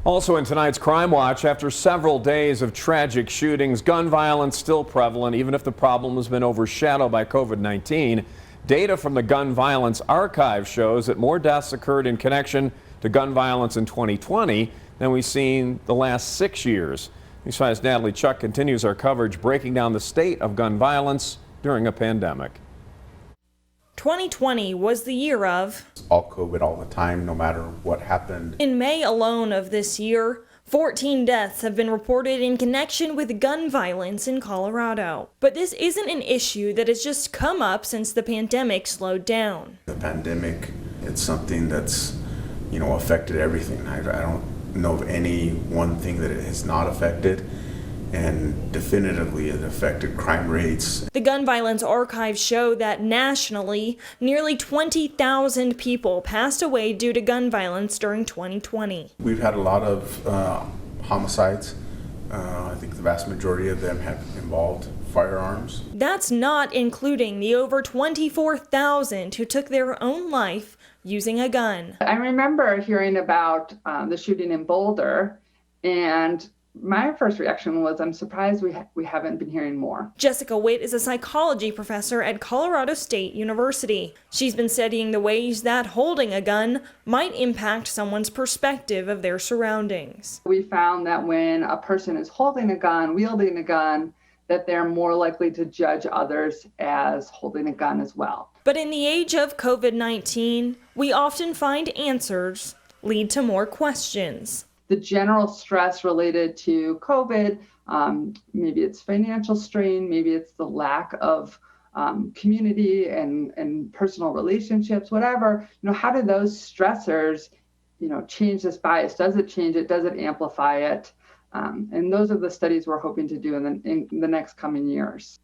Also in tonight's Crime Watch, after several days of tragic shootings, gun violence still prevalent, even if the problem has been overshadowed by COVID-19. Data from the Gun Violence Archive shows that more deaths occurred in connection to gun violence in 2020 than we've seen the last 6 years. News 5's Natalie Chuck continues our coverage, breaking down the state of gun violence during a pandemic. 2020 was the year of all COVID all the time, no matter what happened. In May alone of this year, 14 deaths have been reported in connection with gun violence in Colorado. But this isn't an issue that has just come up since the pandemic slowed down. The pandemic, it's something that's, affected everything. I don't know of any one thing that it has not affected. And definitively it affected crime rates. The Gun Violence Archives show that nationally, nearly 20,000 people passed away due to gun violence during 2020. We've had a lot of homicides. I think the vast majority of them have involved firearms. That's not including the over 24,000 who took their own life using a gun. I remember hearing about the shooting in Boulder, and my first reaction was, I'm surprised we haven't been hearing more. Jessica Witt is a psychology professor at Colorado State University. She's been studying the ways that holding a gun might impact someone's perspective of their surroundings. We found that when a person is holding a gun, wielding a gun, that they're more likely to judge others as holding a gun as well. But in the age of COVID-19, we often find answers lead to more questions. The general stress related to COVID, maybe it's financial strain, maybe it's the lack of community and personal relationships, whatever. How do those stressors, change this bias? Does it change it? Does it amplify it? And those are the studies we're hoping to do in the next coming years.